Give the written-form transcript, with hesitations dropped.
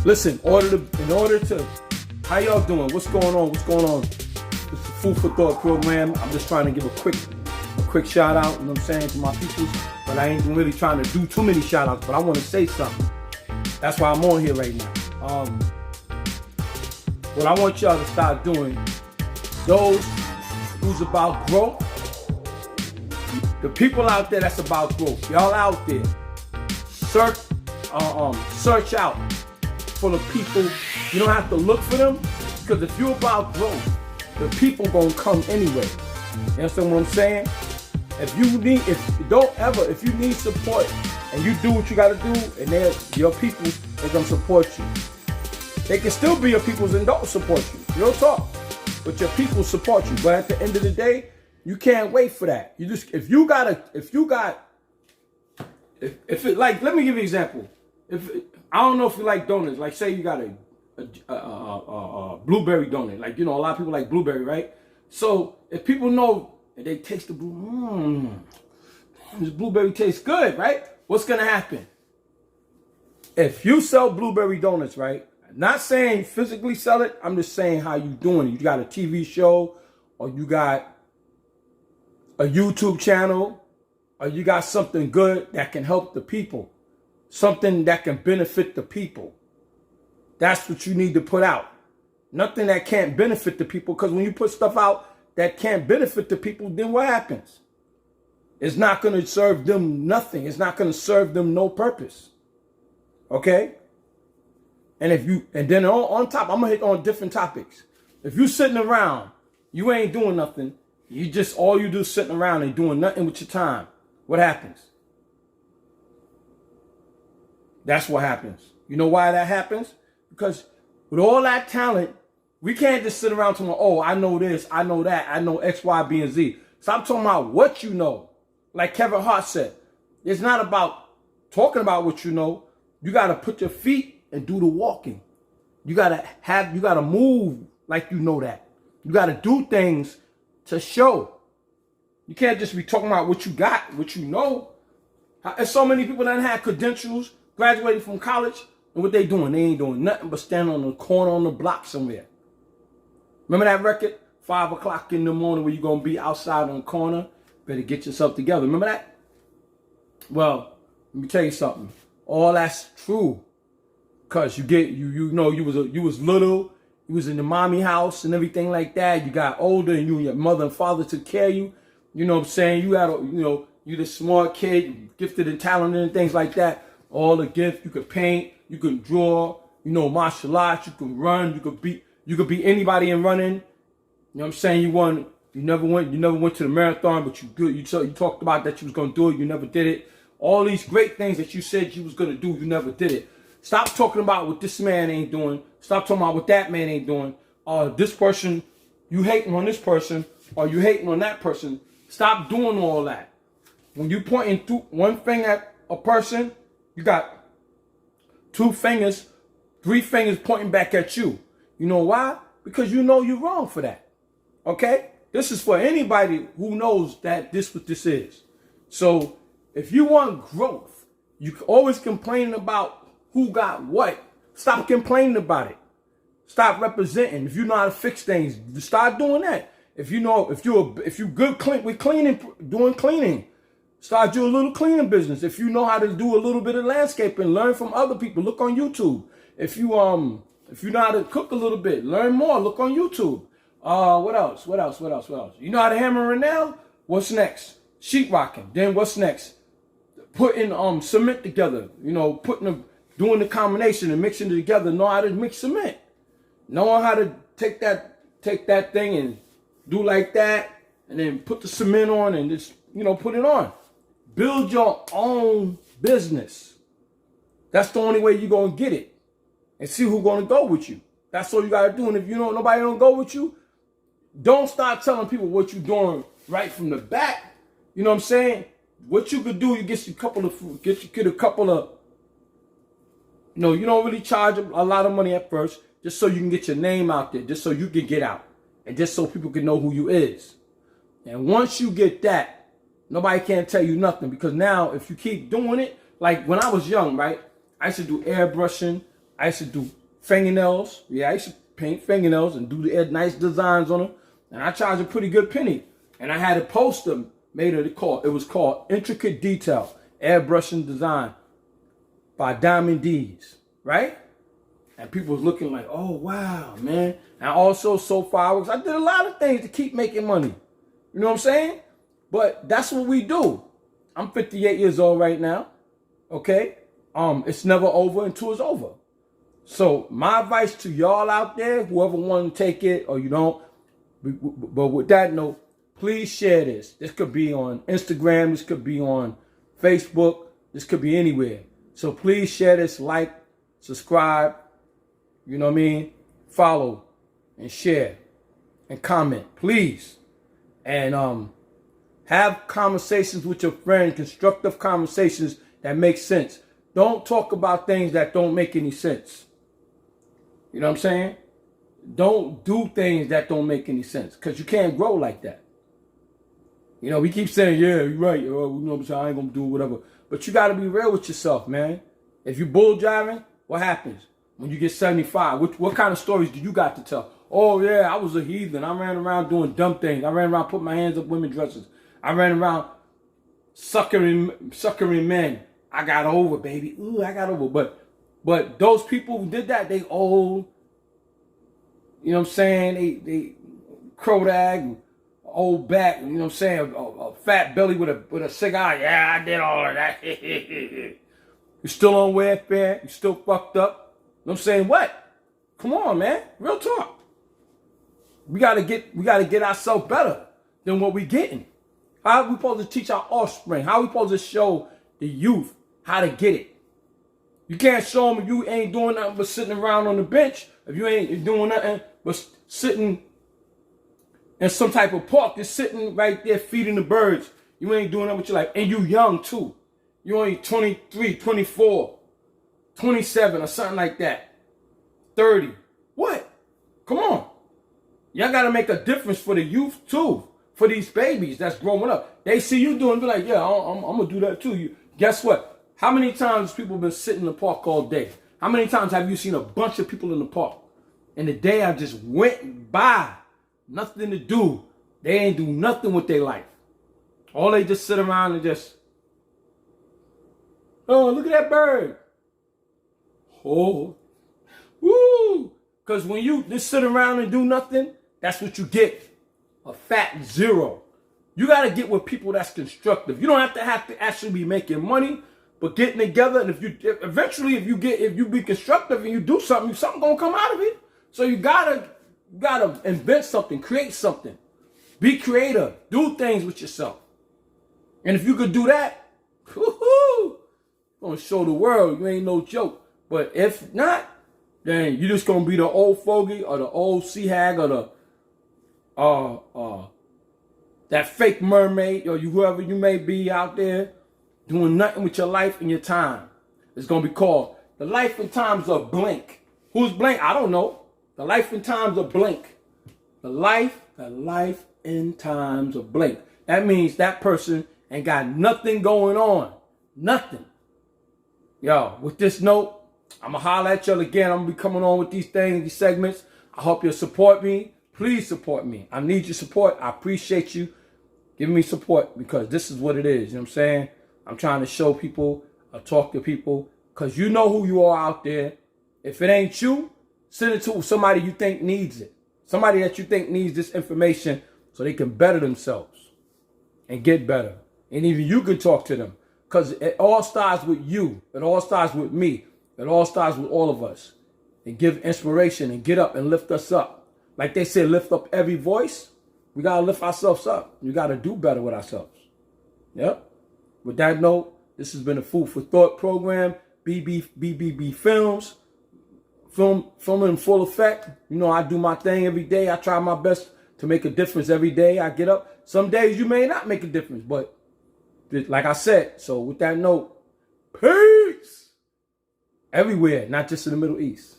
Listen, in order to, how y'all doing? What's going on? What's going on? It's the Food for Thought program. I'm just trying to give a quick shout out, you know what I'm saying, to my peoples. But I ain't really trying to do too many shout outs, but I want to say something. That's why I'm on here right now. What I want y'all to start doing, those who's about growth, the people out there that's about growth, y'all out there, search out for the people. You don't have to look for them, because if you're about growth, the people gonna come anyway. You understand what I'm saying? If you need support and you do what you gotta do, and your people, they're gonna support you. They can still be your peoples and don't support you. Real talk. But your people support you. But at the end of the day, you can't wait for that. You just, let me give you an example. I don't know if you like donuts. Like, say you got a blueberry donut. Like, you know, a lot of people like blueberry, right? So if people know and they taste the this blueberry tastes good, right? What's gonna happen? If you sell blueberry donuts, right? Not saying physically sell it. I'm just saying how you doing it. You got a TV show, or you got a YouTube channel, or you got something good that can help the people. Something that can benefit the people. That's what you need to put out. Nothing that can't benefit the people, because when you put stuff out that can't benefit the people, then what happens? It's not going to serve them nothing. It's not going to serve them no purpose. Okay? And then on top, I'm going to hit on different topics. If you sitting around, you ain't doing nothing, all you do is sitting around and doing nothing with your time, what happens? That's what happens. You know why that happens? Because with all that talent, we can't just sit around talking, oh, I know this, I know that, I know X, Y, B, and Z. Stop talking about what you know. Like Kevin Hart said, it's not about talking about what you know. You got to put your feet and do the walking. You got to move like you know that. You got to do things to show. You can't just be talking about what you got, what you know. There's so many people that have credentials, graduated from college, and what they doing? They ain't doing nothing but standing on the corner on the block somewhere. Remember that record? 5 o'clock in the morning, where you going to be outside on the corner? Better get yourself together. Remember that? Well, let me tell you something. All that's true. Because you was little, you was in the mommy house and everything like that. You got older, and you and your mother and father took care of you. You know what I'm saying? You the smart kid, gifted and talented and things like that. All the gifts. You could paint, you could draw, martial arts, you could run, you could be anybody in running. You know what I'm saying? You never went to the marathon, but you good. You talked about that you was gonna do it, you never did it. All these great things that you said you was gonna do, you never did it. Stop talking about what this man ain't doing. Stop talking about what that man ain't doing. This person, you hating on this person, or you hating on that person. Stop doing all that. When you pointing through one finger at a person, you got 2 fingers, 3 fingers pointing back at you. You know why? Because you know you're wrong for that. Okay? This is for anybody who knows that this what this is. So if you want growth, you always complaining about who got what. Stop complaining about it. Stop representing. If you know how to fix things, start doing that. If you good with cleaning, doing cleaning, start doing a little cleaning business. If you know how to do a little bit of landscaping, learn from other people. Look on YouTube. If you know how to cook a little bit, learn more. Look on YouTube. What else? You know how to hammer and nail? What's next? Sheetrocking. Then what's next? Putting cement together. Doing the combination and mixing it together. Know how to mix cement. Knowing how to take that thing and do like that, and then put the cement on and just put it on. Build your own business. That's the only way you're gonna get it. And see who's gonna go with you. That's all you gotta do. And if nobody don't go with you, don't start telling people what you're doing right from the back. You know what I'm saying? What you could do, you get a couple of, you don't really charge a lot of money at first, just so you can get your name out there, just so you can get out, and just so people can know who you is. And once you get that, nobody can tell you nothing, because now if you keep doing it, like when I was young, right, I used to do airbrushing, I used to do fingernails. Yeah, I used to paint fingernails and do the nice designs on them. And I charged a pretty good penny. And I had a poster made of it was called Intricate Detail, Airbrushing Design by Diamond D's, right? And people was looking like, oh, wow, man. And I also sold fireworks. I did a lot of things to keep making money. You know what I'm saying? But that's what we do. I'm 58 years old right now, okay? It's never over until it's over. So my advice to y'all out there, whoever want to take it or you don't, but with that note, please share this. This could be on Instagram. This could be on Facebook. This could be anywhere. So please share this, like, subscribe, you know what I mean? Follow and share and comment, please. And have conversations with your friends, constructive conversations that make sense. Don't talk about things that don't make any sense. You know what I'm saying? Don't do things that don't make any sense because you can't grow like that. You know, we keep saying, yeah, you're right. You know what I'm saying? I ain't going to do whatever. But you got to be real with yourself, man. If you bull driving, what happens? When you get 75, what kind of stories do you got to tell? Oh, yeah, I was a heathen. I ran around doing dumb things. I ran around putting my hands up women's dresses. I ran around suckering men. I got over, baby. Ooh, I got over. But those people who did that, they old. You know what I'm saying? They Kodak, old back. You know what I'm saying? A fat belly with a cigar. Yeah, I did all of that. You're still on welfare. You still fucked up. You know what I'm saying? What? Come on, man. Real talk. We gotta get ourselves better than what we getting. How are we supposed to teach our offspring? How are we supposed to show the youth how to get it? You can't show them if you ain't doing nothing but sitting around on the bench. If you ain't doing nothing but sitting in some type of park, just sitting right there feeding the birds. You ain't doing nothing with your life. And you young too. You only 23, 24, 27 or something like that. 30. What? Come on. Y'all got to make a difference for the youth too. For these babies that's growing up. They see you doing, be like, yeah, I'm going to do that too. Guess what? How many times people been sitting in the park all day? How many times have you seen a bunch of people in the park? And the day I just went by. Nothing to do. They ain't do nothing with their life. All they just sit around and just, oh, look at that bird. Oh, woo. Because when you just sit around and do nothing, that's what you get. A fat zero. You got to get with people that's constructive. You don't have to actually be making money, but getting together. And if you be constructive and you do something gonna come out of it. So you gotta invent something, create something, be creative, do things with yourself. And if you could do that, woohoo, gonna show the world you ain't no joke. But if not, then you just gonna be the old fogey or the old sea hag or the that fake mermaid or whoever you may be out there doing nothing with your life and your time. It's gonna be called the life and times of Blink. Who's Blink? I don't know. The life and times of Blink. The life and times of Blink. That means that person ain't got nothing going on. Nothing. Yo, with this note, I'm going to holler at y'all again. I'm going to be coming on with these things, these segments. I hope you'll support me. Please support me. I need your support. I appreciate you giving me support because this is what it is. You know what I'm saying? I'm trying to show people, talk to people because you know who you are out there. If it ain't you, send it to somebody you think needs it. Somebody that you think needs this information so they can better themselves and get better. And even you can talk to them because it all starts with you. It all starts with me. It all starts with all of us. And give inspiration and get up and lift us up. Like they say, lift up every voice. We got to lift ourselves up. We got to do better with ourselves. Yep. With that note, this has been a Food for Thought program. BBB Films. Filming in full effect. You know, I do my thing every day. I try my best to make a difference every day. I get up. Some days you may not make a difference, but like I said, so with that note, peace. Everywhere, not just in the Middle East.